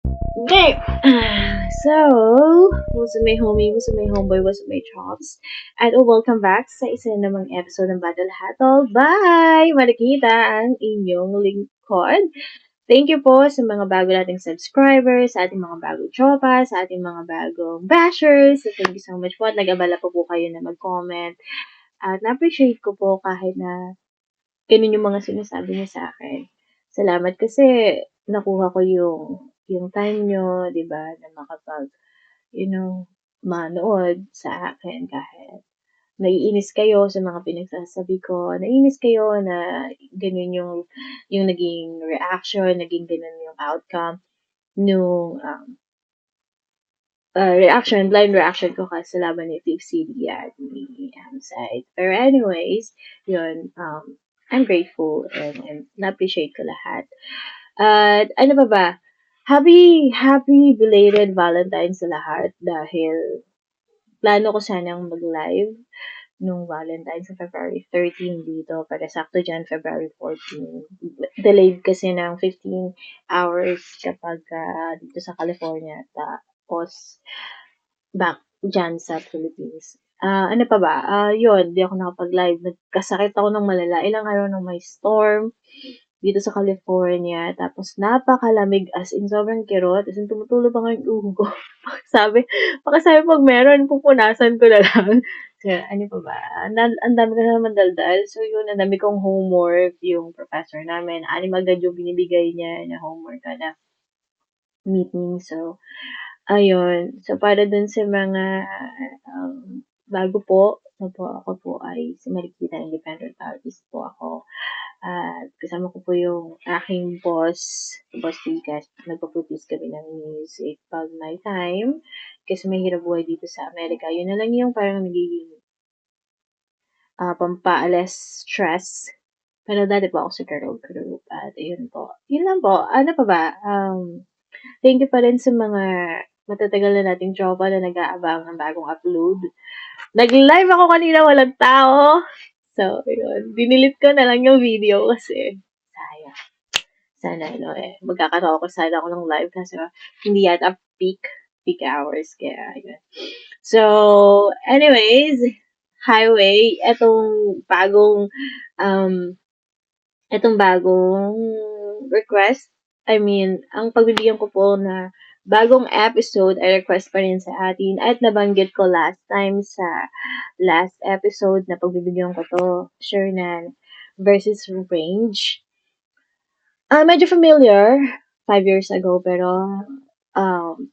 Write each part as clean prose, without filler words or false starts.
Okay. So, what's up my homie, what's up my homeboy, what's up my chops? At welcome back sa isa namang episode ng Battle Hatol by Marikita, ang inyong lingkod. Thank you po sa mga bago nating subscribers, sa ating mga bagong chopas, sa ating mga bagong bashers. So, thank you so much po at nag-abala po kayo na mag-comment. At na-appreciate ko po kahit na ganun yung mga sinasabi niyo sa akin. Salamat kasi nakuha ko yung time niyo, 'di ba, na makapag, you know, manood sa akin kahit naiinis kayo sa mga pinagsasabi ko, naiinis kayo na ganun yung naging reaction, naging ganun yung outcome nung blind reaction ko kasi sa laban ni Fifth City at ni Side. Pero anyways, yun, I'm grateful and na-appreciate ko lahat. At ano pa ba? Happy belated Valentine's sa lahat dahil plano ko sanang mag-live nung Valentine's sa February 13 dito para sakto dyan February 14. Delayed kasi ng 15 hours kapag dito sa California. Tapos back dyan sa Philippines. Ano pa ba? Yun, di ako nakapag-live. Nagkasakit ako ng malala. Ilang araw nang may storm dito sa California. Tapos napakalamig as in sobrang kirot. As in tumutulo pa nga yung uho ko. Pagkasabi pag meron, pupunasan ko na lang. So, ano pa ba? Ang dami ko na naman daldal. So yun, ang dami kong homework. Yung professor namin, agad yung binibigay niya na homework kada meeting. So, ayun. So, para dun sa mga bago po, ako po ay si Marikita, independent artist po ako. At kasama ko po yung aking boss Tigas. Nagpo-produce kami ng music pag may time. Kasi mahirap buhay dito sa Amerika. Yun na lang yung parang nagiging pampaalis stress. Pero dati po ako sa girl group. At ayun po. Yun lang po. Ano pa ba? Thank you pa rin sa mga matatagal na nating tropa na nag-aabang ng bagong upload. Nag-live ako kanina, walang tao. So, yun. Dinilit ko na lang yung video kasi sayang. Sana, magkakaroon ako sana ako ng live kasi hindi yata peak hours. Kaya, yun. So, anyways, highway, um, etong bagong request, I mean, ang pagbibigyan ko po na bagong episode ay request pa rin sa atin at nabanggit ko last time sa last episode na pagbibigyan ko to, Shernan versus Range. Medyo familiar, 5 years ago, pero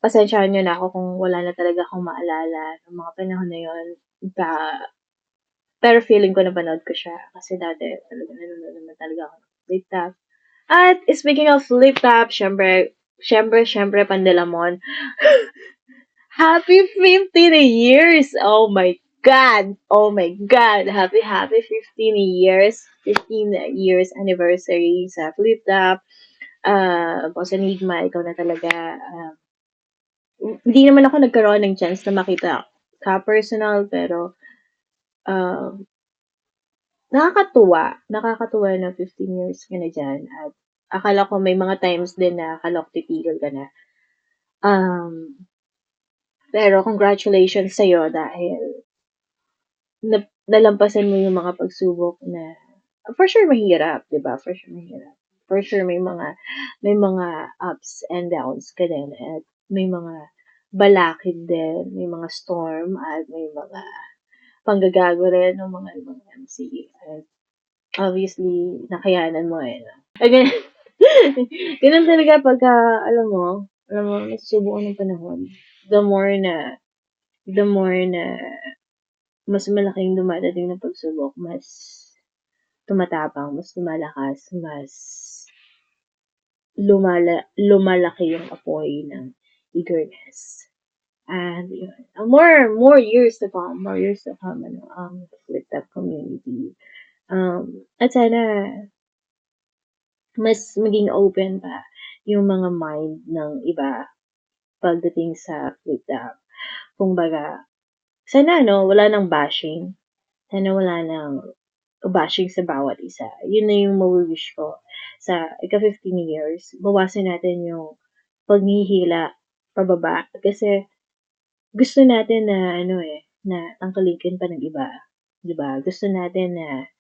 pasensyahan nyo na ako kung wala na talaga akong maalala ng mga panahon na yun. Pero feeling ko napanood ko siya kasi dati talaga nanonood naman talaga ako ng Flip Top. At speaking of Flip Top, syempre, Pandelamon. Happy 15 years! Oh my God! Oh my God! Happy 15 years! 15 years anniversary sa Flip Top. Boss Enigma, ikaw na talaga. Hindi naman ako nagkaroon ng chance na makita ka personal, pero uh, nakakatuwa na 15 years ka na dyan at akala ko may mga times din na akala ko titigil ka na. Um, pero congratulations sa'yo dahil nalampasan mo yung mga pagsubok na for sure mahirap, 'di ba? For sure mahirap. For sure may mga ups and downs ka din at may mga balakid din, may mga storm at may mga panggagago rin ng mga ibang MC. At obviously, nakayanan mo eh. No? Again, ganun talaga pagka, alam mo, nasusubukan ng panahon. The more na, the more na mas malaking dumadating na pagsubok, mas tumatapang, mas lumalakas, mas lumalaki yung apoy ng eagerness. And yun, more years to come, with that community. At sana mas maging open pa yung mga mind ng iba pagdating sa flip top. Kumbaga, sana wala nang bashing. Sana wala nang bashing sa bawat isa. Yun na yung mawi-wish ko sa ika 15 years. Bawasan natin yung paghihila pababa. Kasi gusto natin na na tangkilikin pa ng iba, 'di ba? Gusto natin na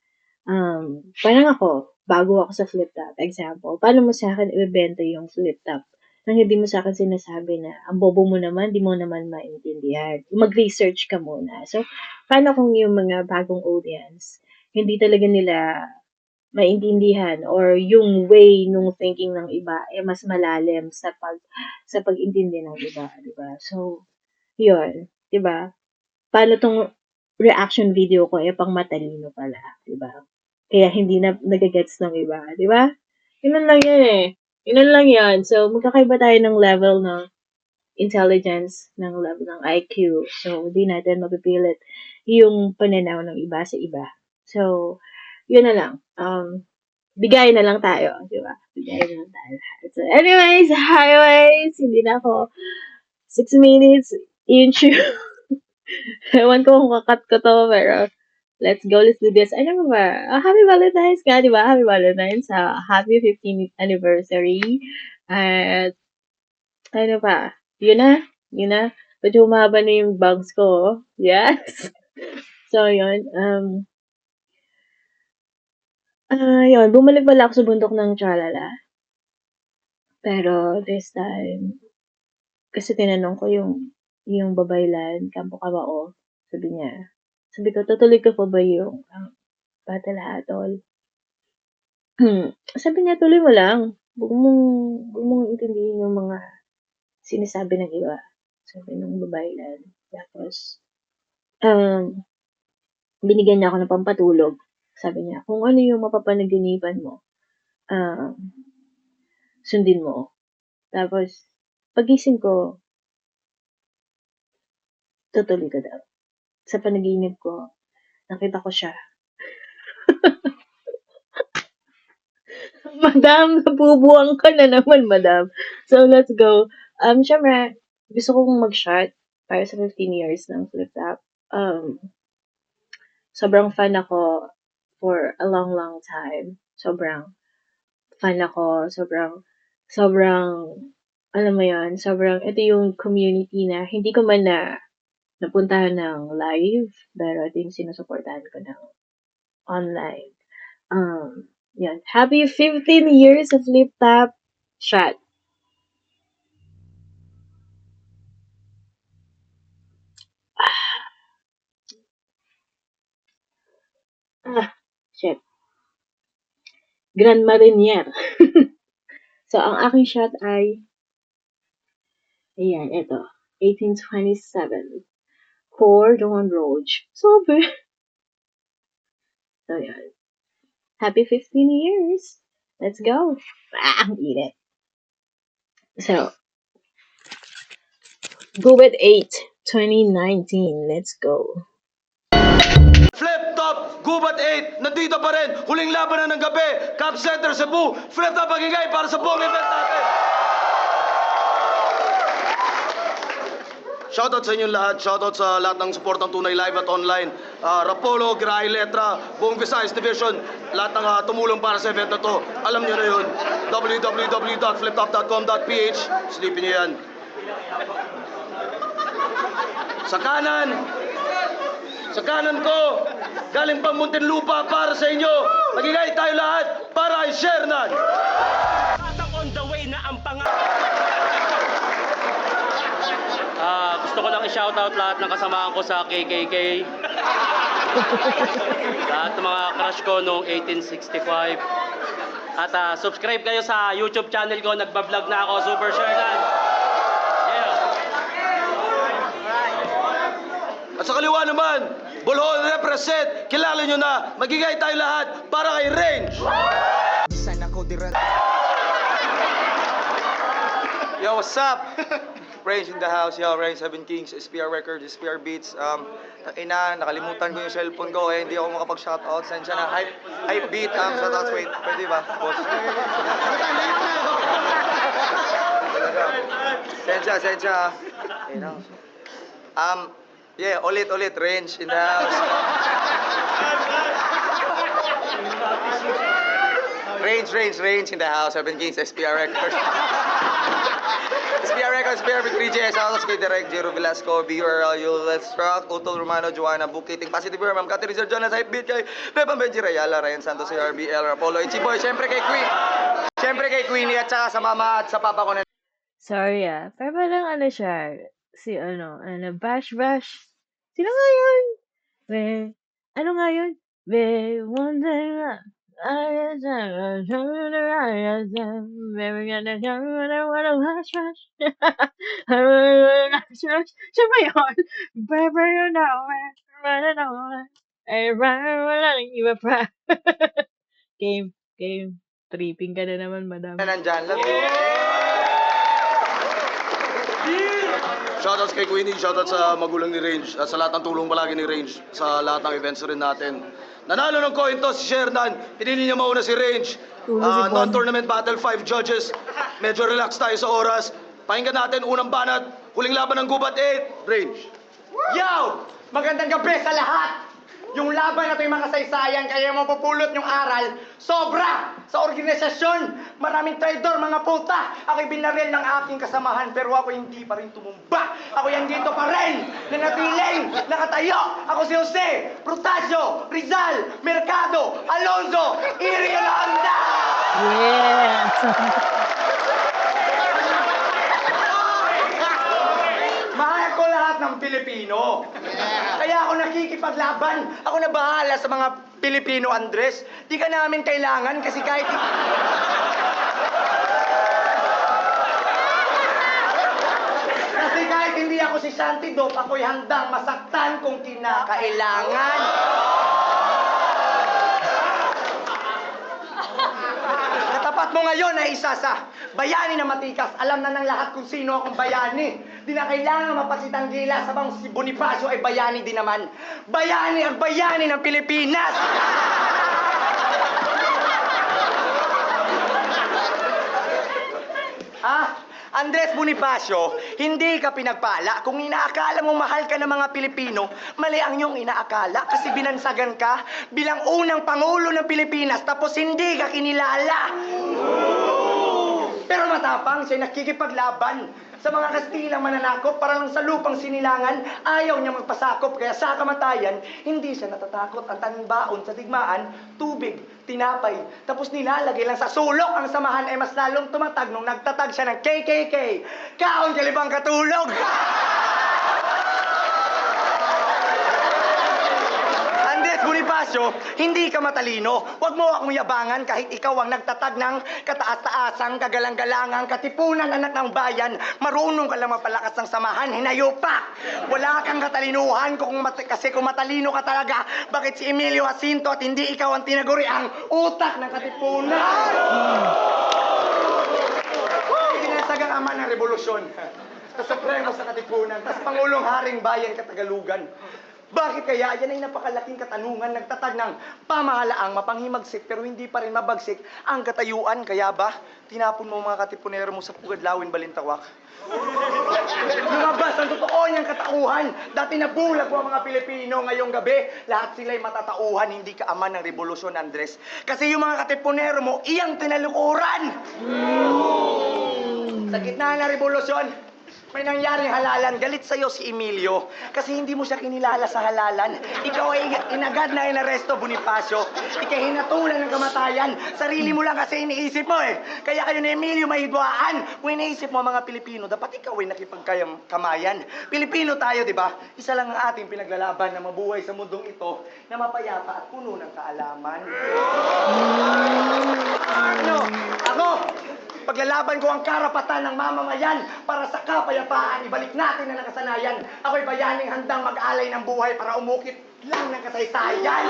parang ako, bago ako sa flip top, example, paano mo sa'kin ibebenta yung flip top nang hindi mo sa'kin sinasabi na, "Ang bobo mo naman, 'di mo naman maintindihan." Mag-research ka muna. So, paano kung yung mga bagong audience, hindi talaga nila maintindihan or yung way nung thinking ng iba, mas malalim sa pag-intindi ng iba, 'di ba? So, yun, 'di ba? Paano 'tong reaction video ko, pang matalino pala, 'di ba? Kaya hindi na nage-gets ng iba, 'di ba? Gano'n lang 'yan, eh. Gano'n lang 'yan. So, magkakaiba tayo ng level ng intelligence, ng level ng IQ. So, hindi natin mapipilit yung pananaw ng iba sa iba. So, yun na lang. Bigay na lang tayo, 'di ba? Bigay na lang tayo lahat. So, anyways, hindi na ako 6 minutes into ewan ko kung kakat ko 'to, pero let's go, let's do this. Ano ba? Happy Valentine's nga, 'di ba? Happy Valentine's. Happy 15th anniversary. At ano pa? Yun na. Yun na. Medyo humaba na yung bags ko. Oh. Yes. So, yun. Yun. Bumalik pala ako sa bundok ng Chalala. Pero this time, kasi tinanong ko yung babaylan, Campo Cabao. Sabi niya. Sabi ko, tutuloy ko pa ba yung Battle Hatol? Sabi niya, tuloy mo lang. Huwag mong intindihin yung mga sinasabi ng iba. Sabi ng babaylan. Tapos, um, binigyan niya ako ng pampatulog. Sabi niya, kung ano yung mapapanaginipan mo, um, sundin mo. Tapos, pagising ko, tutuloy ko daw. Sa panaginip ko, nakita ko siya. Madam, nabubuwang ka na naman, madam. So, let's go. Syempre, gusto kong mag-shot para sa 15 years ng flip top. Sobrang fan ako for a long, long time. Sobrang fan ako. Sobrang, alam mo yan, ito yung community na hindi ko man napuntahan ng live, pero ito yung sinusuportahan ko ng online. Yan. Happy 15 years of Flip Top Shot. Shit. Grand Marinier. So, ang aking shot ay, ayan, ito. 1827. For Don Roach. Sober. So, yan. Happy 15 years. Let's go. Ang init. So, Gubat 8, 2019. Let's go. Flip Top, Gubat 8, nandito pa rin, huling laban na ng gabi, Cap Center Cebu, Flip Top magingay para sa buong event natin. Shoutout sa inyong lahat, shoutout sa lahat ng support ng Tunay Live at online. Rapolo, Gray, Letra, buong Visayas Division, lahat ng tumulong para sa event na to. Alam nyo na yun, www.fliptop.com.ph, silipin nyo yan. Sa kanan ko, galing pang Muntinlupa para sa inyo. Magigay tayo lahat para i-share na. On the way na ang gusto ko lang i-shoutout lahat ng kasamahan ko sa KKK. Lahat ng mga crush ko noong 1865. At subscribe kayo sa YouTube channel ko. Nagbablog na ako, Super Sherlan. Yeah. At sa kaliwa naman, Bolhon represent. Kilala nyo na. Magigay tayo lahat para kay Range. Yo, what's up? Range in the house, yo, Range 7 Kings, SPR Records, SPR Beats. Nakalimutan ko yung cellphone ko eh, hindi ako makapag-shoutout. Sensya na, hype beat, shoutouts, wait, pwede ba, boss? Sensya. You know. Yeah, ulit, Range in the house. Range in the house, 7 Kings, SPR Records. SPR Records, SPR with 3JS, Atos, kay Direk, Jero Velasco, BURL, Yul, Let's Rock, Utol Romano, Joanna, Bukiting, Positive Ma'am Cathy Rizal, Jonas, Hypebeat, kay Bebang Benji Rayala, Ryan Santos, RBL, Rapolo, Ichiboy, syempre kay Queenie, at saka sa mama at sa papa ko na Sorry pero parang ano siya, si Bash Bash. Sino nga yun? Be, ano nga yun? Be, one day I guess I'm coming around, baby, gonna come when I wanna rush, rush. I wanna rush, rush. Siya ba yun? Baby, you know it, running on. I run, running, you a Game, game. Tripping ka na naman, madam. nandyan. Love you. Shoutouts kay Queenie, shoutouts sa magulang ni Range at sa lahat ng tulong palagi ni Range sa lahat ng events rin natin. Nanalo ng coin toss si Sherdan, pinili niya mauna si Range. Tulo si Bon. Non-tournament battle, 5 judges. Medyo relax tayo sa oras. Pakinggan natin unang banat, huling laban ng Gubat 8, Range. Yo! Magandang gabi sa lahat! Yung laban na ito yung makasaysayan, kaya mapupulot yung aral. Sobra! Sa organisasyon, maraming traidor, mga puta! Ako'y binaril ng aking kasamahan, pero ako hindi pa rin tumumba. Ako yan dito pa rin, nanatiling, nakatayo. Ako si Jose, Protasio, Rizal, Mercado, Alonzo, Iri Yolanda! Yes! Mahal ko lahat ng Pilipino. Kaya ako nakikipaglaban. Ako na bahala sa mga Pilipino, Andres. Di ka namin kailangan kasi kahit... Kasi kahit hindi ako si Santi Dop, ako'y handang masaktan kung kinakailangan. Katapat mo ngayon ay isa sa bayani na matikas. Alam na ng lahat kung sino akong bayani. Di na kailangan mapasitang gila sa bang si Bonifacio ay bayani din naman. Bayani ang bayani ng Pilipinas! Andres Bonifacio, hindi ka pinagpala. Kung inaakala mong mahal ka ng mga Pilipino, mali ang iyong inaakala kasi binansagan ka bilang unang Pangulo ng Pilipinas tapos hindi ka kinilala. Pero matapang siya nakikipaglaban sa mga Kastilang mananakop para lang sa lupang sinilangan. Ayaw niya magpasakop kaya sa kamatayan, hindi siya natatakot. Ang tanging baon sa digmaan, tubig, tinapay. Tapos nilalagay lang sa sulok. Ang samahan ay mas lalong tumatag nung nagtatag siya ng KKK. Kaon kalibang katulog! Andres Bonifacio, hindi ka matalino. Huwag mo akong yabangan kahit ikaw ang nagtatag ng kataas-taasang, kagalang-galangang, katipunan anak ng bayan. Marunong ka lang mapalakas ng samahan, hinayo pa. Wala kang katalinuhan kasi kung matalino ka talaga, bakit si Emilio Jacinto at hindi ikaw ang tinaguri ang utak ng katipunan? Binasagang ama ng revolusyon. Sa Supremo sa Katipunan, tas Pangulong Haring Bayan Katagalugan. Bakit kaya? Yan ay napakalaking katanungan. Nagtatag ng pamahalaang mapanghimagsik pero hindi pa rin mabagsik ang katayuan. Kaya ba, tinapon mo mga katipunero mo sa Pugadlawin, Balintawak? Lumabas ang totoo niyang katauhan. Dati nabulag mo ang mga Pilipino. Ngayong gabi, lahat sila'y matatauhan. Hindi ka ama ng revolusyon, Andres. Kasi yung mga katipunero mo, iyang tinalukuran. Sa gitna ng revolusyon, may nangyaring halalan. Galit sa'yo si Emilio kasi hindi mo siya kinilala sa halalan. Ikaw ay inagad na inaresto, Bonifacio. Ika'y hinatulan ng kamatayan. Sarili mo lang kasi iniisip mo eh. Kaya kayo ni Emilio may hidwaan. Kung iniisip mo mga Pilipino, dapat ikaw ay nakipagkamayan. Pilipino tayo, di ba? Isa lang ang ating pinaglalaban na mabuhay sa mundong ito na mapayapa at puno ng kaalaman. Ano? Ako? Paglalaban ko ang karapatan ng mamamayan para sa kapayapaan, ibalik natin ang nakasanayan. Ako'y bayaning handang mag-alay ng buhay para umukit lang ng kasaysayan.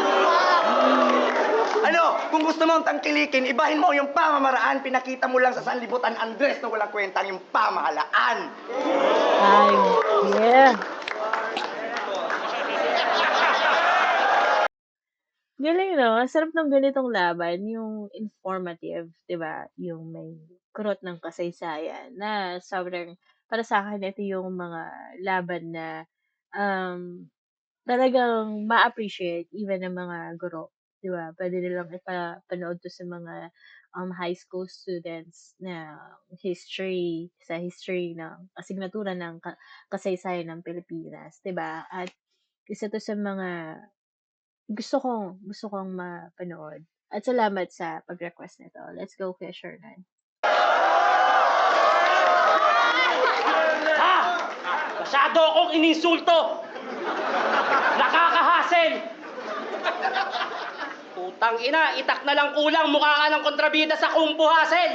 Ano, kung gusto mong tangkilikin, ibahin mo yung pamamaraan, pinakita mo lang sa sanlibutan, Andres, na walang kwentang yung pamahalaan. Ay, yeah. Galing, no? Ang sarap ng ganitong laban, yung informative, 'di ba? Yung may kurot ng kasaysayan na sobrang para sa akin ito yung mga laban na, um, talagang ma-appreciate even ng mga guro. 'di ba? Puwede nilang ipapanood 'to sa mga, high school students na history ng asignatura ng kasaysayan ng Pilipinas, 'di ba? At isa 'to sa mga gusto kong mapanood at salamat sa pag-request nito. Let's go, Kuya Shernan. Ha? Masyado akong ininsulto! Nakakahassle! Putang ina, itak na lang kulang mukha ka ng kontrabida sa kumpo hassle!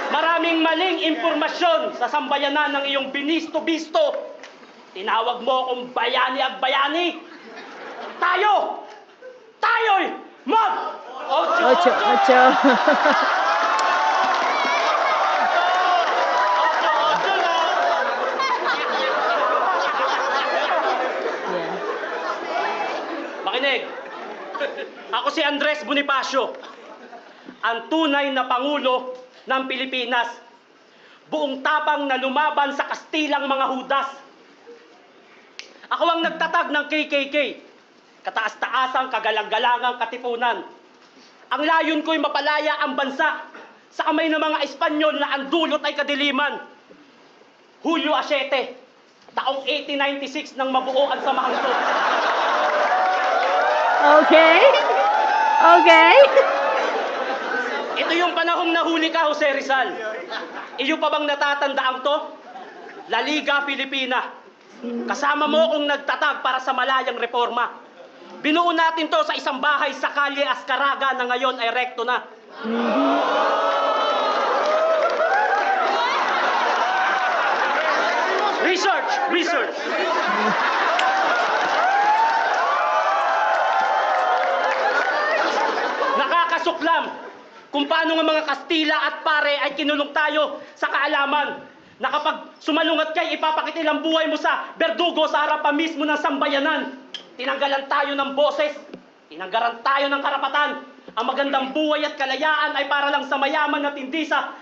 Maraming maling impormasyon sa sambayanan ng iyong binisto-bisto. Tinawag mo akong bayani at bayani. Tayo'y mag Ocho, ocho. Yeah. Makinig. Ako si Andres Bonifacio, ang tunay na Pangulo ng Pilipinas. Buong tapang na lumaban sa Kastilang mga Hudas. Ako ang nagtatag ng KKK, kataas-taasang kagalang-galangang katipunan. Ang layon ko'y mapalaya ang bansa sa kamay ng mga Espanyol na ang dulot ay kadiliman. Hulyo 7, taong 1896 nang mabuo ang samahang to. Okay. Okay. Ito yung panahong nahuli ka, Jose Rizal. Iyo pa bang natatandaan to? La Liga Filipina. Kasama mo akong nagtatag para sa malayang reforma. Binuo natin to sa isang bahay sa Kalye Ascaraga na ngayon ay rekto na. Research. Nakakasuklam kung paano ng mga Kastila at Pare ay kinulong tayo sa kaalaman na kapag sumalungat kay ipapakiti ang buhay mo sa berdugo sa harapan mismo ng sambayanan. Tinanggalan tayo ng boses, tinanggalan tayo ng karapatan. Ang magandang buhay at kalayaan ay para lang sa mayaman at hindi sa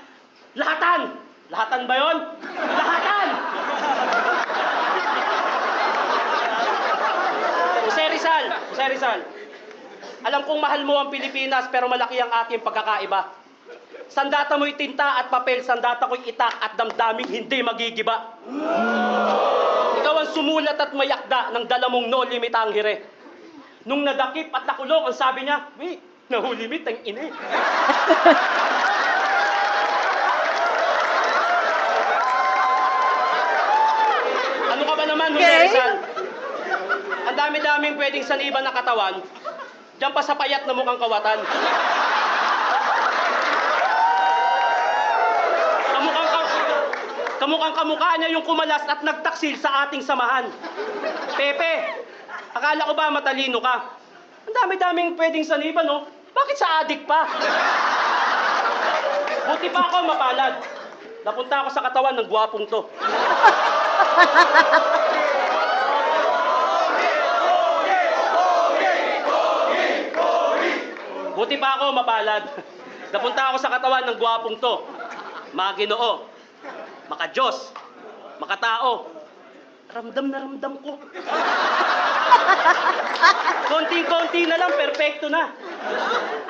lahatan. Lahatan ba yon? Lahatan! Jose Rizal, alam kong mahal mo ang Pilipinas pero malaki ang ating pagkakaiba. Sandata mo'y tinta at papel, sandata ko'y itak at damdaming hindi magigiba. Ikaw ang sumulat at mayakda ng dala mong no limit ang hire. Nung nadakip at nakulong, ang sabi niya, wait, nahulimit ang ine. Ano ka ba naman, Jose Okay. Rizal? Ang dami-daming pwedeng saniban na katawan, diyan pa sa payat na mukhang kawatan. Kamukhang kamukha niya yung kumalas at nagtaksil sa ating samahan. Pepe, akala ko ba matalino ka? Ang dami-daming pwedeng saniban, no? Bakit sa adik pa? Buti pa ako mapalad. Napunta ako sa katawan ng gwapong to. Buti pa ako mapalad. Napunta ako sa katawan ng gwapong to. Mga Ginoo, maka-Diyos, makatao. Ramdam na ramdam ko. Konting-konti na lang, perfecto na.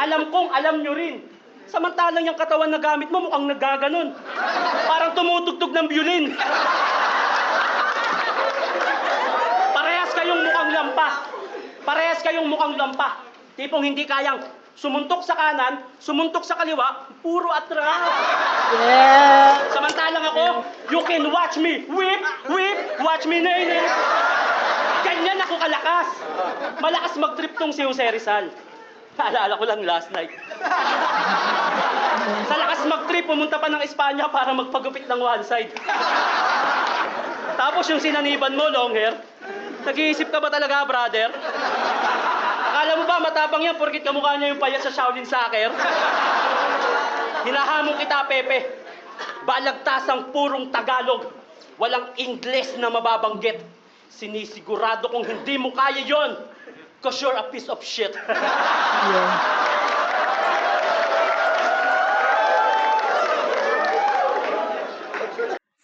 Alam kong alam nyo rin. Samantalang yung katawan na gamit mo mukhang nagaganon. Parang tumutugtog ng violin. Parehas kayong mukhang lampa. Tipong hindi kayang sumuntok sa kanan, sumuntok sa kaliwa, puro atras. Yeah. Samantalang ako, you can watch me whip, watch me nene. Ganyan ako kalakas. Malakas mag-trip tong si Jose Rizal. Naalala ko lang last night. Sa lakas mag-trip, pumunta pa ng Espanya para magpagupit ng one side. Tapos yung sinaniban mo, long hair, nag-iisip ka ba talaga, brother? Akala mo ba matapang yan porkit kamukha niya yung payat sa Shaolin Soccer? Hinahamon kita, Pepe. Balagtasang purong Tagalog. Walang Ingles na mababanggit. Sinisigurado kong hindi mo kaya yon. Cause you're a piece of shit. Yeah.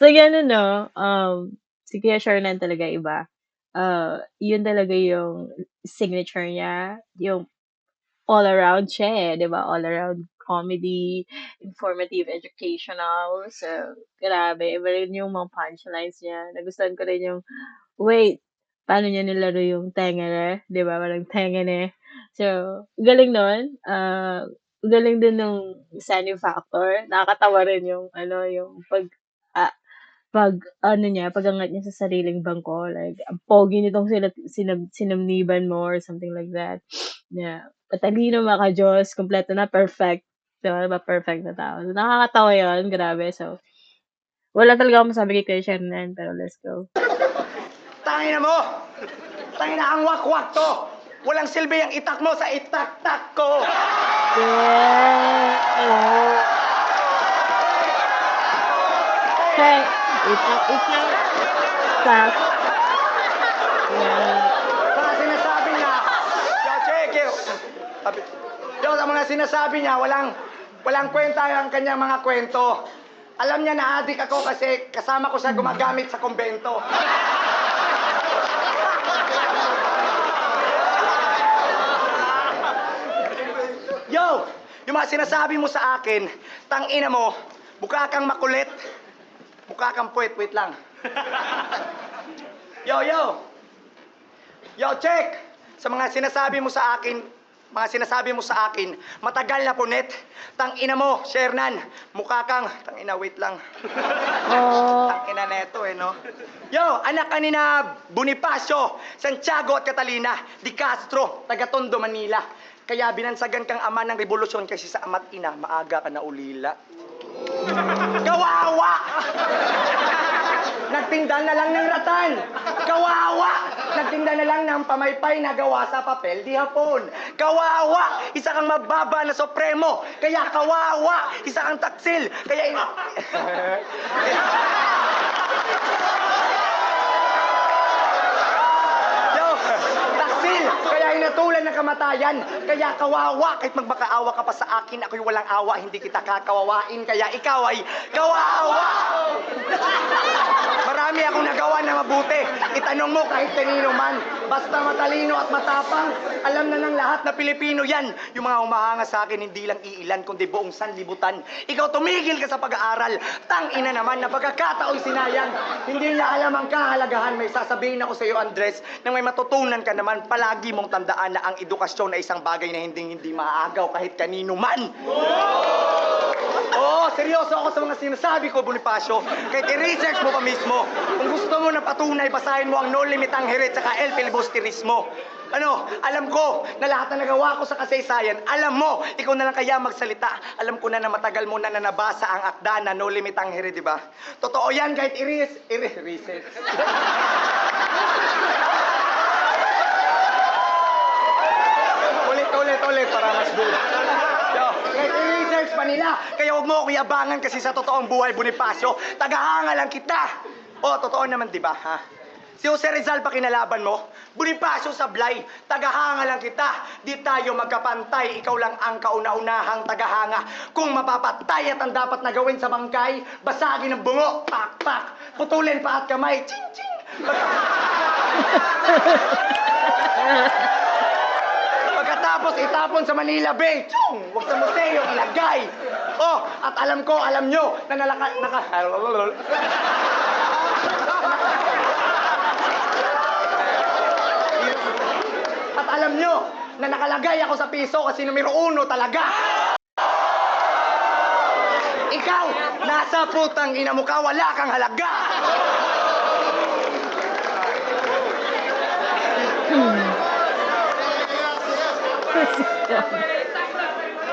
So, gano'n 'no, si Kuya Shernan talaga iba. Yun talaga yung signature niya, yung all around siya, eh, 'di ba? All around comedy, informative, educational. So, grabe iba rin yung mga punchlines niya. Nagustuhan ko rin yung wait, paano niya nilaro yung tengere, 'di ba, parang tengene. So, galing nun, galing din nung Sunny Factor. Nakakatawa rin yung ano, yung ah 'pag ano niya, pag-angat niya sa sariling bangko, like, "Ang pogi nitong sinamniban mo," or something like that. Yeah, matalino, maka-Diyos, kumpleto na, perfect, 'di ba, perfect na tao. So, nakakatawa yun, grabe. So, wala talaga akong masabi kay Kuya Shernan, pero let's go. Tangina mo! Tangina ang wakwak to! Walang silbi ang itak mo sa itak-tak ko! Yeah. Hey, itak, tak. Yeah. Mga sinasabi niya, yo, check yo. Yo, sa mga sinasabi niya, walang kwenta ang kanyang mga kwento. Alam niya na adik ako kasi kasama ko siya gumagamit sa kumbento. Yo, yung mga sinasabi mo sa akin, tangina mo, mukha kang makulit, mukha kang puwet, wait lang. Yo, check! Sa mga sinasabi mo sa akin, matagal na punet. Tangina mo, Shernan, mukha kang, tangina, wait lang. Oh, Tangina neto eh, no? Yo, anak ka ni na Bonifacio, Santiago at Catalina, Di Castro, taga Tondo, Manila. Kaya binansagan kang ama ng revolusyon kasi sa ama't ina, maaga ka na ulila. Kawawa! Nagtinda na lang ng ratan. Kawawa! Nagtinda na lang ng pamaypay na gawa sa papel di hapon. Kawawa! Isa kang mababa na supremo. Kaya kawawa! Isa kang taksil. Kaya Yo, taksil! Kaya hinatulan ng kamatayan. Kaya kawawa! Kahit magmakaawa ka pa sa akin, ako'y walang awa, hindi kita kakawawain. Kaya ikaw ay kawawa! Marami akong nagawa na mabuti. Itanong mo kahit kanino man. Basta matalino at matapang, alam na ng lahat na Pilipino yan. Yung mga humahanga sa akin, hindi lang iilan, kundi buong sanlibutan. Ikaw tumigil ka sa pag-aaral. Tang-ina naman na pagkakataon sinayang. Hindi niya alam ang kahalagahan. May sasabihin ako sa iyo, Andres, na may matutunan ka naman. Palagi mong tandaan na ang edukasyon ay isang bagay na hindi maaagaw kahit kanino man. Oo, seryoso ako sa mga sinasabi ko, Bonifacio. Kahit i-research mo pa mismo. Kung gusto mo na patunay, basahin mo ang No Limit ang Hirit saka El Filibusterismo. Ano, alam ko na lahat na nagawa ko sa kasaysayan, alam mo, ikaw na lang kaya magsalita. Alam ko na matagal mo na nabasa ang akda na No Limit ang Hirit, di ba? Totoo yan kahit i-research. Ulit para mas good. Yo, kahit i-research pa nila, kaya huwag mo ako iabangan kasi sa totoong buhay, Bonifacio, tagahanga lang kita. O, totoo naman, di ba, ha? Si Jose Rizal pa kinalaban mo? Bonifacio Sablay, tagahanga lang kita. Di tayo magkapantay, ikaw lang ang kauna-unahang tagahanga. Kung mapapatay at ang dapat na gawin sa bangkay, basagin ng bungo, pak-pak, putulin pa at kamay, ching-ching. Pagkatapos itapon sa Manila Bay, tsung, huwag sa museo, ilagay. Oh, at alam nyo, na At alam nyo, na nakalagay ako sa piso kasi numero 1 talaga. Ikaw, nasa putang ina mo ka, wala kang halaga.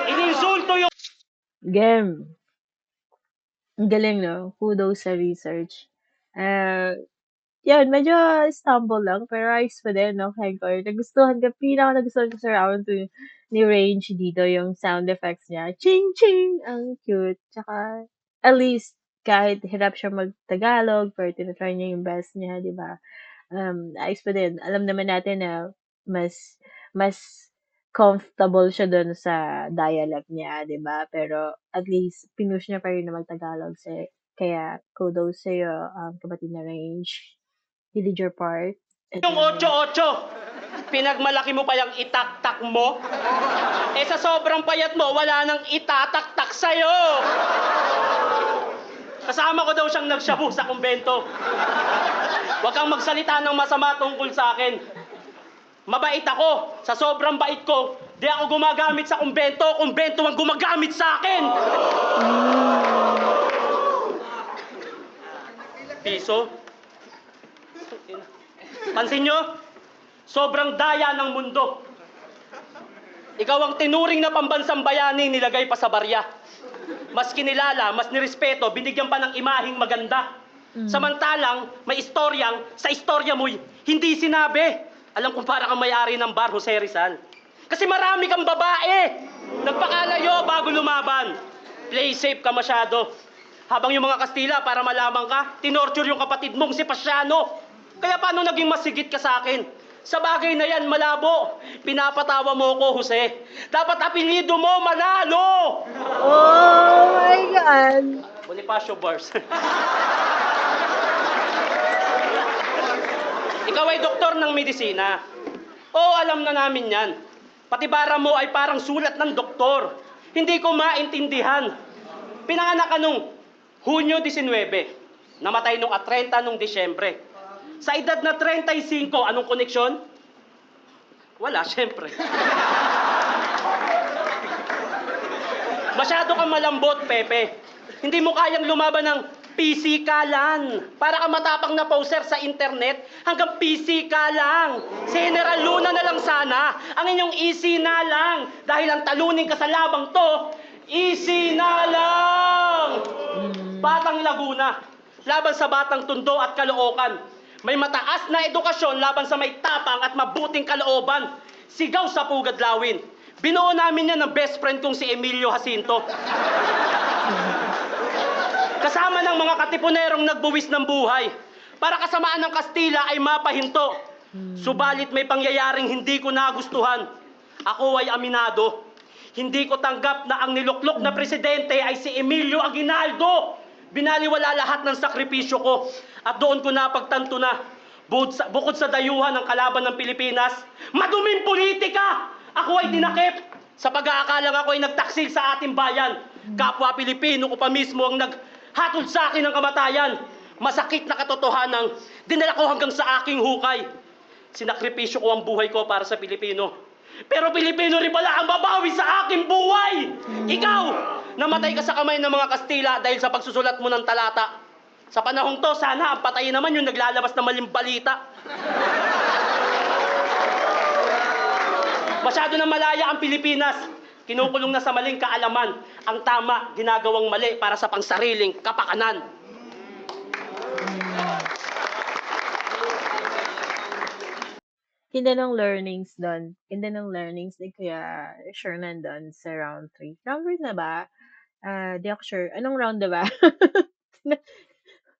Ininsulto yung game. Ang galing 'no, kudos sa research. Yun medyo stumble lang pero ayos pa din 'no, Kengkoy. Nagustuhan ko sa round 2 ni Range dito yung sound effects niya, ching ching, ang cute. Tsaka at least kahit hirap siya mag-Tagalog pero tina-try niya yung best niya, 'di ba? Ayos pa din. Alam naman natin na mas mas comfortable siya dun sa dialect niya, 'di ba? Pero at least pinush niya pa rin na mag-Tagalog Kaya kudos sa'yo, kapatid na Range. You did your part. At Yung 8-8, pinagmalaki mo pa yung itaktak mo. Eh sa sobrang payat mo, wala nang itataktak sa'yo. Kasama ko daw siyang nagshabu sa kumbento. Huwag kang magsalita ng masama tungkol sa akin. Mabait ako. Sa sobrang bait ko, di ako gumagamit sa kumbento. Kumbento ang gumagamit sa akin. Piso? Pansin nyo? Sobrang daya ng mundo. Ikaw ang tinuring na pambansang bayani, nilagay pa sa barya. Mas kinilala, mas nirespeto, binigyan pa ng imaheng maganda. Samantalang, may istoryang, sa istorya mo'y hindi sinabi. Alam kong para kang may-ari ng bar, Jose Rizal. Kasi marami kang babae. Nagpakalayo bago lumaban. Play safe ka masyado. Habang yung mga Kastila, para malaman ka, tinorture yung kapatid mong si Pasiano. Kaya paano naging masigit ka sa akin? Sa bagay na yan, malabo. Pinapatawa mo ko, Jose. Dapat apelyido mo, Manalo! Oh my God! Bonifacio Bars. Ikaw ay doktor ng medisina. Oo, alam na namin yan. Pati bara mo ay parang sulat ng doktor. Hindi ko maintindihan. Pinanganak ka nung Hunyo 19. Namatay nung 30 nung Disyembre. Sa edad na 35, anong koneksyon? Wala, syempre. Masyado kang malambot, Pepe. Hindi mo kayang lumaban ng PC ka lang. Para ka matapang na poser sa internet, hanggang PC ka lang. Si General Luna na lang sana, ang inyong easy na lang. Dahil ang talunin ka sa labang to, easy na lang. Batang Laguna, laban sa Batang Tondo at Caloocan. May mataas na edukasyon laban sa may tapang at mabuting kalooban. Sigaw sa Pugad Lawin. Binuo namin yan ng best friend kong si Emilio Jacinto. Kasama ng mga katipunerong nagbuwis ng buhay. Para kasamaan ng Kastila ay mapahinto. Subalit may pangyayaring hindi ko nagustuhan. Ako ay aminado. Hindi ko tanggap na ang niluklok na presidente ay si Emilio Aguinaldo. Binaliwala lahat ng sakripisyo ko. At doon ko napagtanto na, bukod sa dayuhan ng kalaban ng Pilipinas, maduming politika! Ako ay dinakip. Sa pag-aakalang ako ay nagtaksil sa ating bayan. Kapwa Pilipino ko pa mismo ang naghatol sa akin ng kamatayan. Masakit na katotohanan, dinala ko hanggang sa aking hukay. Sinakripisyo ko ang buhay ko para sa Pilipino. Pero Pilipino rin pala ang babawi sa aking buhay! Ikaw, namatay ka sa kamay ng mga Kastila dahil sa pagsusulat mo ng talata. Sa panahong to, sana ang patayin naman yung naglalabas ng maling balita. Masyado na malaya ang Pilipinas. Kinukulong na sa maling kaalaman. Ang tama, ginagawang mali para sa pangsariling kapakanan. Ganda ng learnings doon. Ganda ng learnings ni Kuya Shernan doon sa round 3. Round 3 na ba? Di ako sure. Anong round na ba?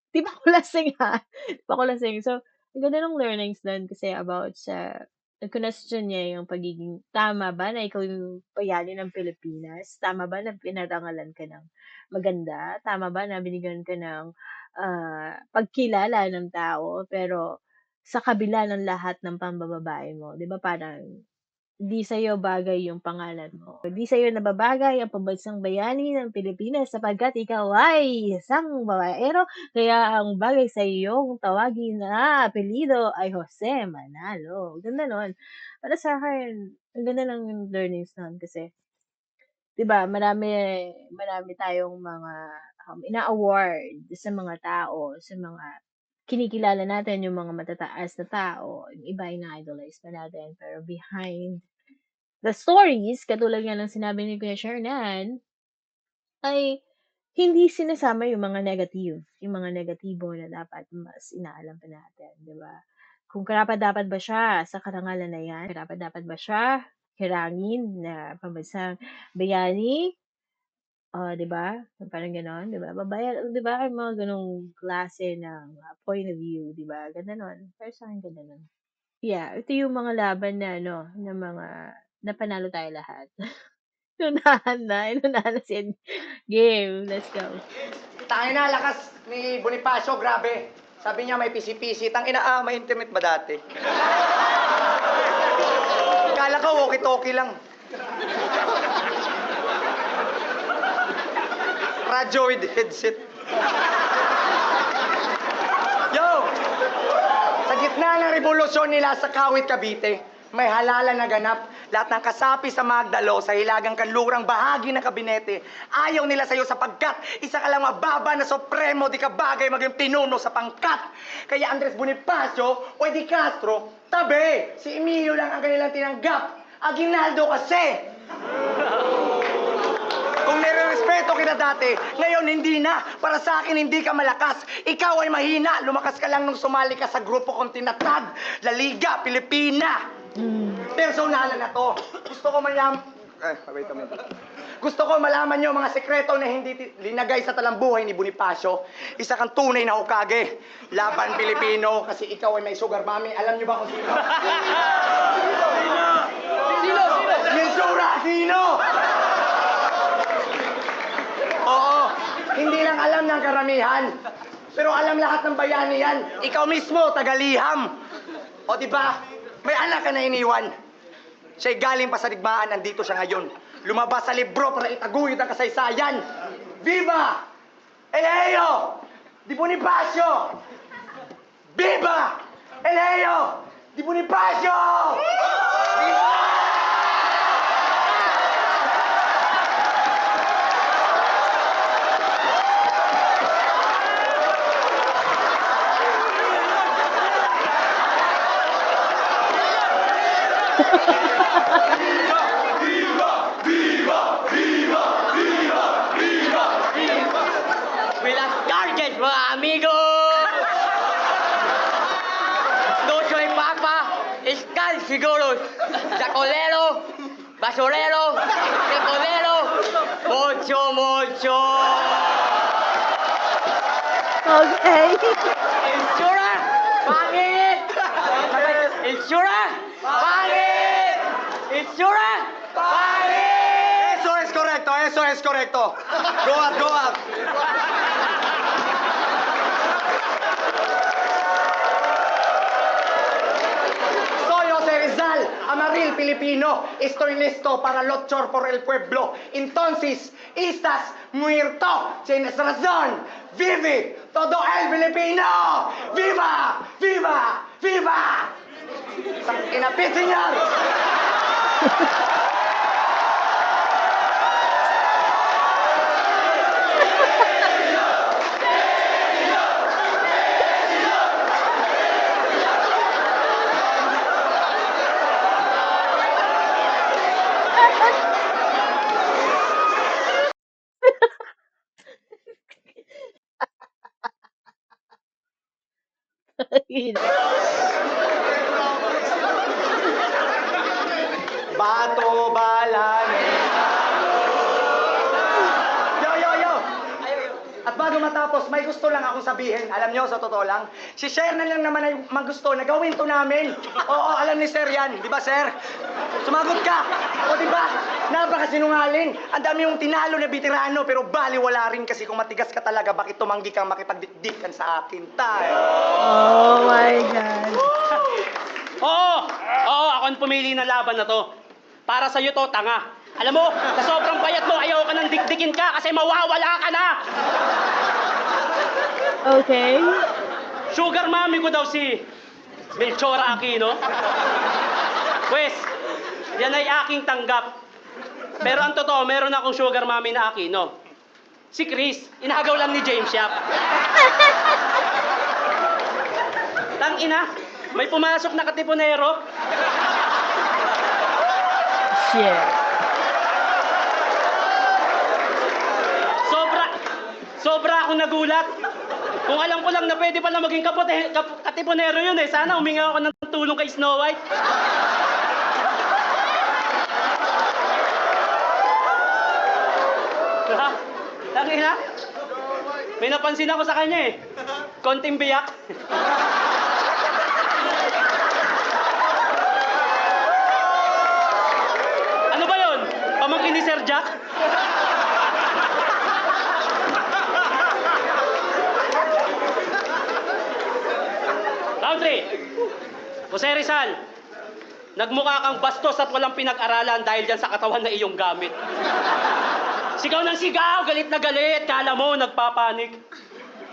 Di ba ako lasing ha? Di ba ako lasing? So, ang ganda ng learnings doon kasi about sa question niya yung pagiging tama ba na ikaw yung bayani ng Pilipinas? Tama ba na pinarangalan ka ng maganda? Tama ba na binigyan ka ng pagkilala ng tao? Pero sa kabila ng lahat ng pambababae mo, 'di ba parang di sa'yo bagay yung pangalan mo. Di sa'yo nababagay ang pambansang bayani ng Pilipinas sapagkat ikaw ay isang babaero, kaya ang bagay sa iyong tawagin na apelyido ay Jose Manalo. Ganda nun. Para sa akin, ang ganda ng learnings nun kasi 'di ba marami tayong mga ina-award sa mga tao, sa mga kinikilala natin yung mga matataas na tao, yung iba ina-idolize pa natin, pero behind the stories, katulad nga ng sinabi ni Kuya Shernan, ay hindi sinasama yung mga negative, yung mga negatibo na dapat mas inaalam pa natin, 'di ba? Kung karapat-dapat ba siya sa karangalan na 'yan, karapat-dapat ba siya hirangin na pambansang bayani, 'di ba? Parang gano'n, 'di ba? 'Di ba, yung mga gano'ng klase ng, point of view, 'di ba? Ganda nun, para sa'kin ganda nun. Yeah, ito yung mga laban na ano, na mga napanalo tayo lahat. Inunahan na si game, let's go. Tangin na, lakas ni Bonifacio, grabe. Sabi niya may pisi-pisi. Tangina, may internet ba dati? Kala ko walkie-talkie lang. Radio with headset. Yo! Sa gitna ng revolusyon nila sa Kawit, Cavite, may halalan na ganap. Lahat ng kasapi sa Magdalo, sa hilagang kanlurang bahagi ng kabinete, ayaw nila sa'yo sapagkat isa ka lang mababa na supremo, di ka bagay maging pinuno sa pangkat. Kaya Andres Bonifacio o Di Castro, tabi, si Emilio lang ang kanilang tinanggap. Aguinaldo kasi. Kung nire-respeto kita dati, ngayon hindi na. Para sa akin, hindi ka malakas. Ikaw ay mahina. Lumakas ka lang nung sumali ka sa grupo kong tinatag. La Liga, Pilipina. Personalan na to. Gusto ko malaman... wait a minute. Gusto ko malaman nyo mga sekreto na hindi linagay sa talambuhay ni Bonifacio. Isa kang tunay na Hokage. Laban Pilipino kasi ikaw ay may sugar mommy. Alam nyo ba kung sino? Sino? Mensura! Sino? Oo, hindi lang alam ng karamihan. Pero alam lahat ng bayani yan. Ikaw mismo, tagaliham. O diba, may anak ka na iniwan. Siya'y galing pa sa digmaan, nandito siya ngayon. Lumabas sa libro para itaguyod ang kasaysayan. Viva! Eleo! Di Bonifacio! Viva! Eleo! Di Bonifacio! Viva! Buenas tardes, mga amigos! No soy papa, están seguros. Sacolero, basurero, tecolero, mucho, mucho. Okay. Insura, pangit! Insura, pangit! Insura, pangit! Eso es correcto. Go up. Soy Jose Rizal, Amaril Pilipino. Estoy listo para luchar por el pueblo. Entonces, estás muerto. Tienes razón. Vive todo el Filipino. Viva, viva, viva. Inapit, señor. Bato balan. Yo. At bago matapos, may gusto lang akong sabihin. Alam nyo, sa totoo lang, si Sir na lang naman ay magusto na gawin to namin. Oo, alam ni Sir yan. Di ba, Sir? Sumagot ka. O, di ba? Napakasinungaling. Ang dami yung tinalo na veterano, pero baliwala rin kasi kung matigas ka talaga, bakit tumanggi kang makipagdikdikan sa akin, tayo? Oh my God. Oo, ako ang pumili ng laban na to. Para sa'yo to, tanga. Alam mo, sa sobrang bayat mo, ayaw ka nang dikdikin ka kasi mawawala ka na. Okay. Sugar mommy ko daw si Melchora Aquino. Pwes, yan ay aking tanggap. Pero ang totoo, meron akong sugar mommy na Aquino. Si Chris, inagaw lang ni James Yap. Tangina, may pumasok na katipunero. Shit. Sobra ako nagulat. Kung alam ko lang na pwede pala maging katipunero yun eh. Sana huminga ako ng tulong kay Snow White. Ha? Tangina? May napansin ako sa kanya eh. Konting biyak. Ano ba yun? Pamangkin ni Sir Jack? Jose Rizal, nagmukha kang bastos at walang pinag-aralan dahil dyan sa katawan na iyong gamit. Sigaw ng sigaw, galit na galit, kala mo nagpapanik.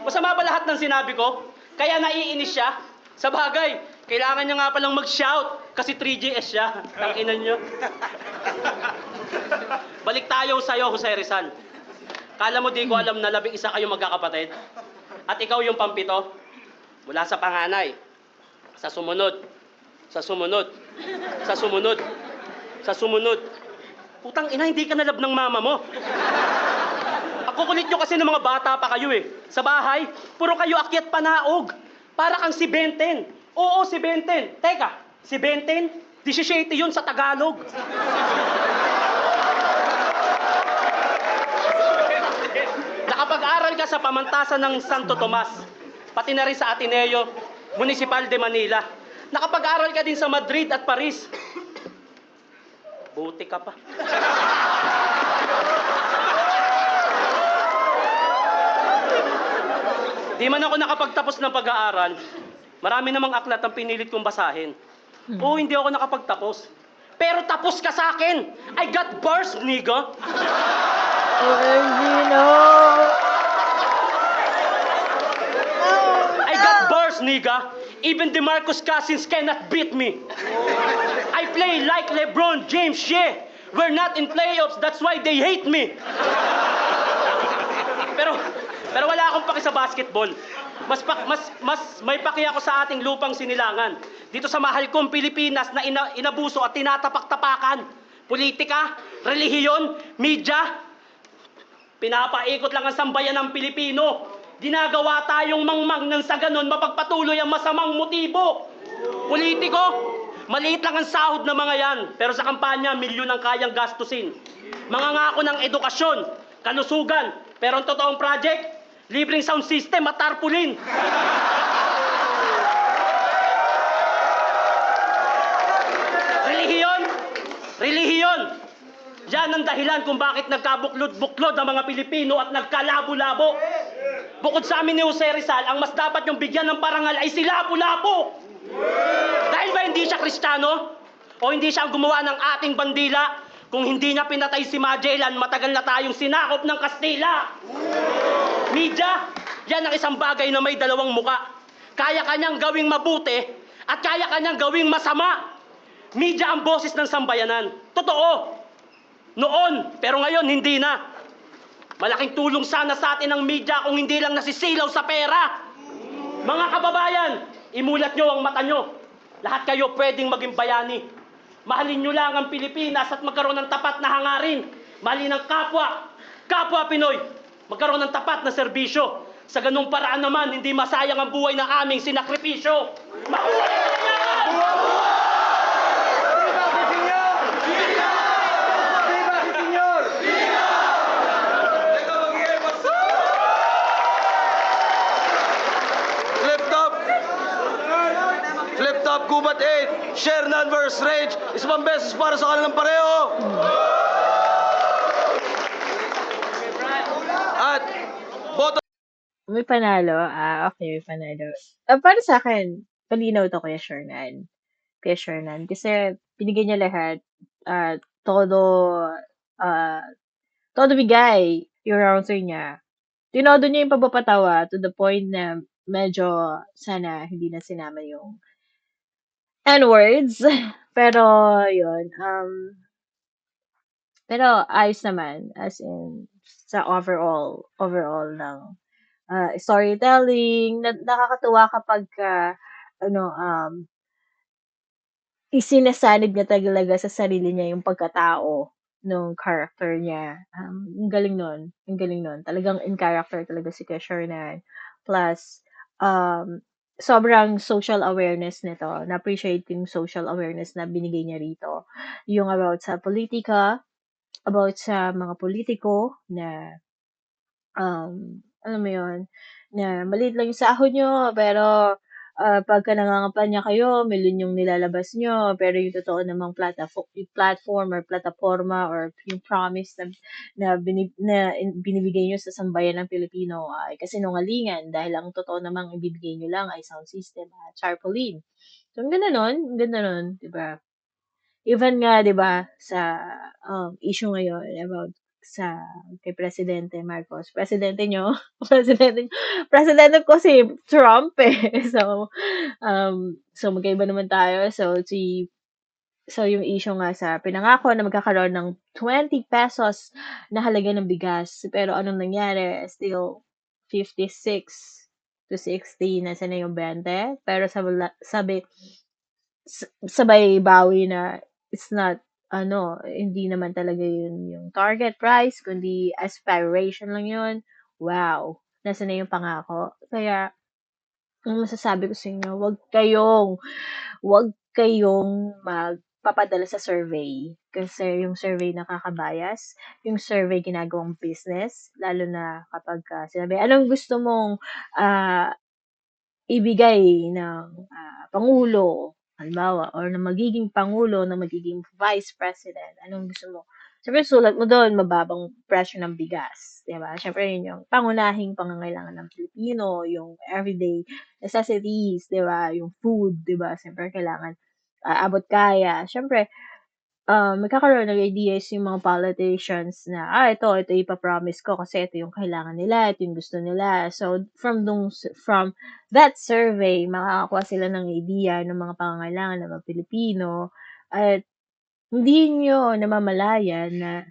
Masama ba lahat ng sinabi ko? Kaya naiinis siya? Sa bagay, kailangan niya nga palang mag-shout kasi 3GS siya. Tanginan niyo. Balik tayo sa'yo, Jose Rizal. Kala mo di ko alam na 11 kayo magkakapatid? At ikaw yung pampito? Mula sa panganay, sa sumunod, sa sumunod, sa sumunod, sa sumunod. Putang ina, hindi ka nalab ng mama mo. Ang kukulit nyo kasi ng mga bata pa kayo eh. Sa bahay, puro kayo akyat panaog. Para kang si Benten. Oo, si Benten. Teka, si Benten, 17 yun sa Tagalog. Nakapag-aral ka sa pamantasan ng Santo Tomas, pati na rin sa Ateneo Municipal de Manila. Nakapag-aral ka din sa Madrid at Paris. Buti ka pa. Di man ako nakapagtapos ng pag-aaral, marami namang aklat ang pinilit kong basahin. Oo, hindi ako nakapagtapos. Pero tapos ka sa akin! I got bars, nigga! OMG, no! I got bars, nigga! Even DeMarcus Cousins cannot beat me! I play like LeBron James, yeah! We're not in playoffs, that's why they hate me! Pero wala akong paki sa basketball. Mas may paki ako sa ating lupang sinilangan. Dito sa mahal kong Pilipinas na inabuso at tinatapak-tapakan. Politika, relihiyon, media. Pinapaikot lang ang sambayan ng Pilipino. Ginagawa tayong mangmang nang sa ganon mapagpatuloy ang masamang motibo. Politiko, maliit lang ang sahod ng mga yan. Pero sa kampanya, milyon ang kayang gastusin. Mga ngako ng edukasyon, kalusugan. Pero ang totoong project, libreng sound system at tarpaulin. Relihiyon, relihiyon. Yan ang dahilan kung bakit nagkabuklod-buklod ang mga Pilipino at nagkalabo-labo. Bukod sa amin ni Jose Rizal, ang mas dapat yung bigyan ng parangal ay si Lapu-Lapu. Dahil ba hindi siya Kristiyano? O hindi siya ang gumawa ng ating bandila? Kung hindi niya pinatay si Magellan, matagal na tayong sinakop ng Kastila. Media, yan ang isang bagay na may dalawang muka. Kaya kanyang gawing mabuti at kaya kanyang gawing masama. Media ang boses ng sambayanan. Totoo. Noon, pero ngayon hindi na. Malaking tulong sana sa atin ang media kung hindi lang nasisilaw sa pera. Mga kababayan, imulat nyo ang mata nyo. Lahat kayo pwedeng maging bayani. Mahalin nyo lang ang Pilipinas at magkaroon ng tapat na hangarin. Mahalin ang kapwa Pinoy. Magkaroon ng tapat na serbisyo. Sa ganung paraan naman, hindi masayang ang buhay ng aming sinakripisyo. Mabuhay ang Pilipinas! Flip top, Gubat 8, share non-verse rage, isang beses para sa kanilang pareho. At, boto. May panalo? Okay, may panalo. Para sa akin, palinaw to Kuya Shernan. Kuya Shernan. Kasi binigay niya lahat. Uh, todo, uh, todo bigay yung answer niya. Tinodo niya yung pagpapatawa to the point na medyo sana hindi na sinama yung N-words. Pero, yun. Pero ayos naman. As in, sa overall ng storytelling. Nakakatuwa kapag ano, isinasanib niya talaga sa sarili niya yung pagkatao nung character niya. Ang galing nun. Ang galing nun. Talagang in character talaga si Kuya Shernan. Plus, sobrang social awareness nito. Na-appreciate yung social awareness na binigay niya rito. Yung about sa politika, about sa mga politiko na alam mo yun, na maliit lang yung sahod nyo, pero pagka nangangampanya kayo, milyon yung nilalabas nyo, pero yung totoo namang platform or plataforma or yung promise na binibigay nyo sa sambayan ng Pilipino ay kasinungalingan dahil ang totoo namang ibibigay nyo lang ay sound system at tarpaulin. So, ang ganda nun, 'di ba? Even nga 'di ba sa, issue ngayon about sa kay Presidente Marcos, presidente niyo, presidente ko si Trump, eh. So magkaiba naman tayo. So yung issue nga sa pinangako na magkakaroon ng ₱20 na halaga ng bigas, pero anong nangyari, still 56 to 60, nasaan na yung 20, pero sabi sabay bawi na it's not ano, hindi naman talaga yun yung target price kundi aspiration lang yun. Wow, nasaan na yung pangako? Kaya ang masasabi ko sa inyo, wag kayong magpapadala sa survey. Kasi yung survey nakakabias, yung survey ginagawang business, lalo na kapagka sinabi, "Anong gusto mong, ah, ibigay ng, pangulo?" Halimbawa, or na magiging pangulo, na magiging vice president, anong gusto mo? Siyempre sulat mo dun mababang presyo ng bigas, 'di ba? Siyempre yun yung pangunahing pangangailangan ng Pilipino, yung everyday necessities, 'di ba? Yung food, 'di ba? Siyempre kailangan, abot kaya. Siyempre, magkakaroon ng ideas yung mga politicians na, ito ipa-promise ko kasi ito yung kailangan nila, ito yung gusto nila. So, from that survey, makakakuha sila ng idea ng mga pangangailangan ng mga Pilipino at hindi niyo namamalayan na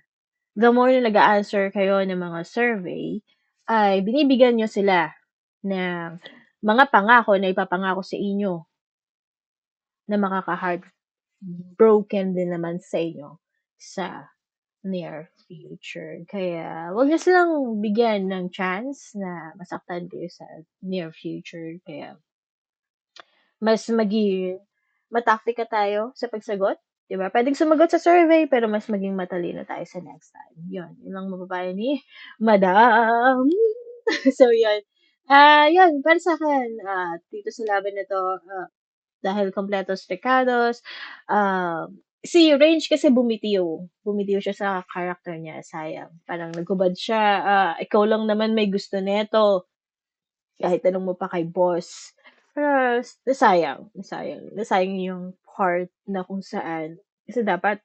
the more na nag-a-answer kayo ng mga survey, ay binibigyan niyo sila ng mga pangako na ipapangako sa inyo na makaka-heartbroken din naman sa inyo sa near future. Kaya wag niyo silang bigyan ng chance na masaktan kayo sa near future. Kaya mas mataktika tayo sa pagsagot, 'di ba? Puwedeng sumagot sa survey pero mas maging matalino tayo sa next time. 'Yun lang mapapayo ni Madam. So 'yun. 'Yun para sa'kin, dito sa laban na 'to, dahil kumpletos pekados, si Range kasi bumitiw siya sa character niya, sayang. Parang naghubad siya, ikaw lang naman may gusto nito, kahit tanong mo pa kay boss. Pero nasayang yung part na kung saan kasi dapat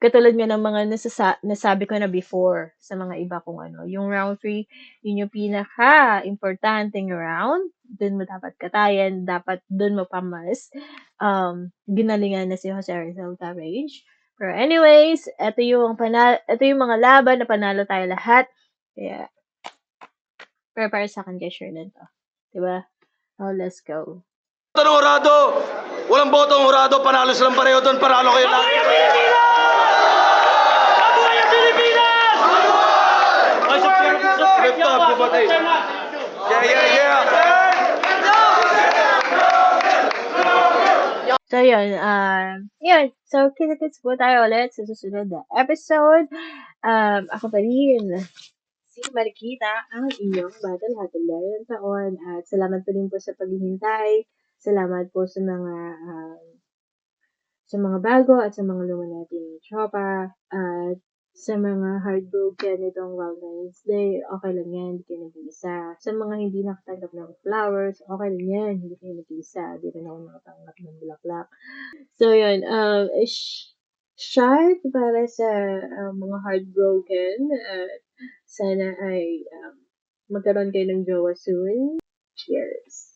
katulad nga ng mga nasabi ko na before sa mga iba kong ano, yung round 3, yun yung pinaka-importanteng round. Dun mo dapat katayan, dapat dun mo pa mas ginalingan na si Jose Rizal Courage. Pero anyways, ito yung mga laban na panalo tayo lahat. Kaya, para sa akin kay Sherlyn to. Diba? Oh, let's go. Boto ng hurado! Walang boto ng hurado, panalo silang pareho doon, panalo kayo lahat. Kabuhay ang Pilipinas! Ay, subscribe niyo ako, subscribe na. Yeah! So, yun. So, kita-kits po tayo ulit sa susunod na episode. Ako pa rin, si Marikita, ang inyong battle hatler ng taon. At salamat po din po sa paghihintay. Salamat po sa mga bago at sa mga luma nating tropa. At sa mga heartbroken itong Valentine's Day, okay lang yan, hindi kayo nag-iisa. Sa mga hindi nakatanggap ng flowers, okay lang yan, hindi kayo nag-iisa. Hindi rin ako nakatanggap ng bulaklak. So, yun. Shout para sa mga heartbroken. Sana ay magkaroon kayo ng jowa soon. Cheers.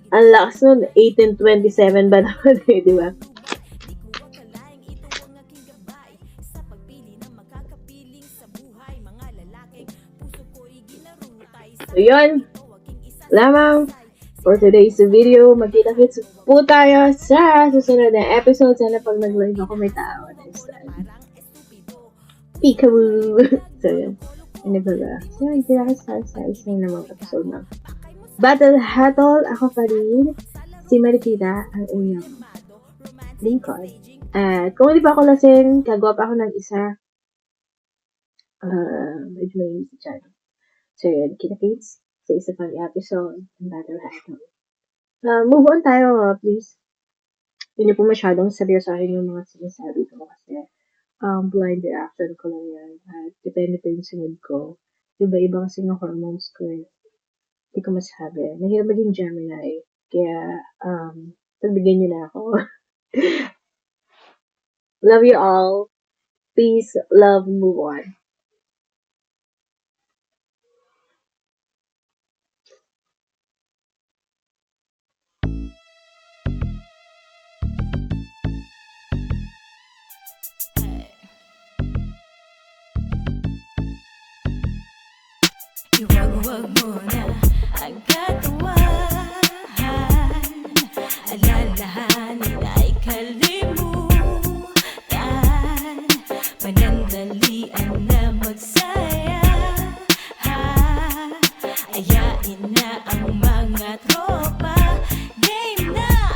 Ang lakas nun, 1827 ba naman eh, di ba? So, yun. Lamang for today's video. Magkita-kits po tayo sa susunod na episode. Sana pag nag-live ako may tao next time. Peekaboo! So, yun. So, kita-kits tayo sa isang namang episode ng Battle Hatol. Ako pa rin, si Marikita, ang inyong lingkod. At kung hindi pa ako lasing, gagawa pa ako ng isa. Medyo may isa dyan. So, yun, kita-kits sa isa pang episode ng Battle Hatol. Move on tayo, please. Hindi po masyadong seryosohin yung mga sinasabi ko kasi blind reaction ko lang yan. At depende pa yung sunod ko. Iba-iba kasi yung hormones ko eh. Hindi ko masabi. Mahirap maging Gemini. Kaya, pagbigyan niyo na ako. Love you all. Peace, love, move on. Iwag-wag mo na ang katawan. Alalahanin ay kalimutan. Panandalian na magsaya. Ayain na ang mga tropa. Game na,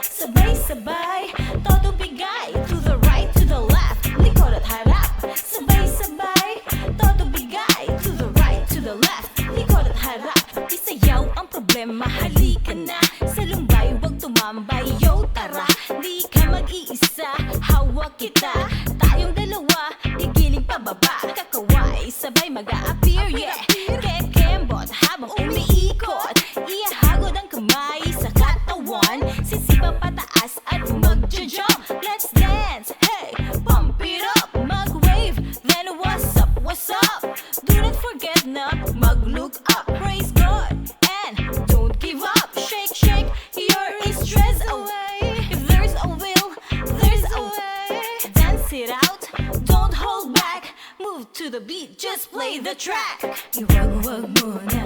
sabay-sabay. Todo bigay, to the right, to the left, likod at harap. Sabay-sabay, todo bigay, to the right, to the left, likod at harap. Isayaw ang problema, halika na. Sa lumbay, huwag tumambay, yo tara. Di ka mag-iisa, hawak kita. Tayong dalawa, igiling pababa. Kakaway, sabay mag-a-appear, yeah. Kekembot habang umiikot. Iahagod ang kamay sa katawan. Sisipa pataas at magja-jump. Let's dance, hey, pump it up. Mag-wave, then what's up, what's up? Do not forget na mag-look up. Praise God, and don't give up. Shake, shake your stress away. If there's a will, there's a way. Dance it out, don't hold back. Move to the beat, just play the track. Iwag-wag mo na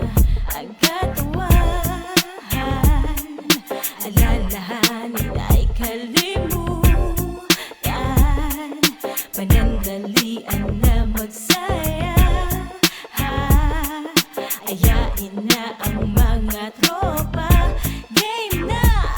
ang katawan. Alalahanin ay kalimutan. Panandalian na magsaya. Ayain na ang mga tropa. Game na,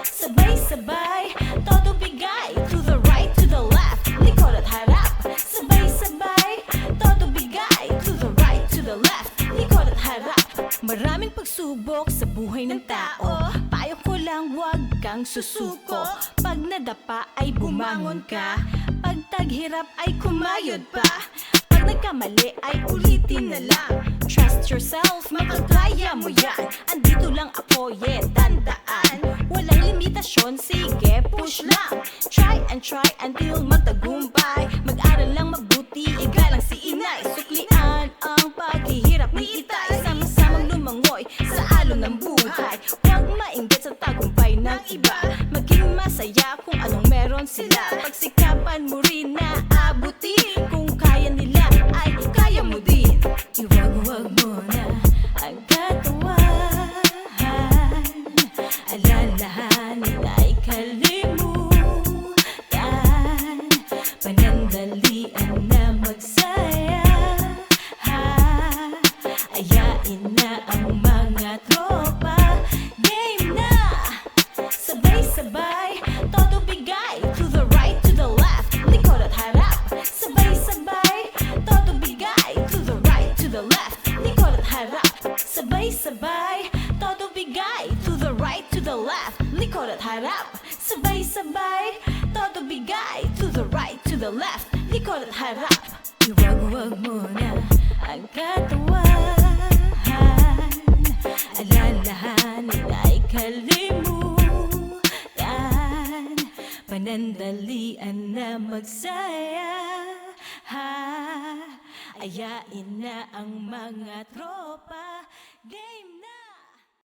sabay-sabay. Todo bigay, to the right, to the left, likod at harap. Sabay-sabay, todo bigay, to the right, to the left, likod at harap. Maraming pagsubok sa buhay ng tao. Payo ko lang wag kang susuko. Pag nadapa ay bumangon ka. Pag taghirap ay kumayod pa. Pag nagkamali ay ulitin na lang. Trust yourself, makakaya mo yan. Andito lang ako, yeah, tandaan. Walang limitasyon, sige, push lang. Try until magtagumpay. Mag-aral lang mabuti, igalang si inay. Suklian ang paghihirap ni itay. Sama-samang lumangoy sa alon ng buhay. Huwag mainggit sa tagumpay ng iba. Maging masaya kung anong meron sila. Pagsikapan mo rin na abutin. Kung kaya nila ay kaya mo din. Iwag-wag mo na ang katawan. Alalahanin ay kalimutan. Panandalian na magsaya. Ayain na ang mga tropa. Game na, sabay-sabay. Todo bigay, to the right, to the left, likod at harap. Sabay-sabay, todo bigay, to the right, to the left, likod at harap. Sabay-sabay, todo bigay, to the right, to the left, likod at harap. Sabay-sabay, todo bigay, to the right, to the left, likod at harap. Iwag-wag mo na ang katawan. Alalahanin ay kalimutan. Panandalian na magsaya. Ayain na ang mga tropa.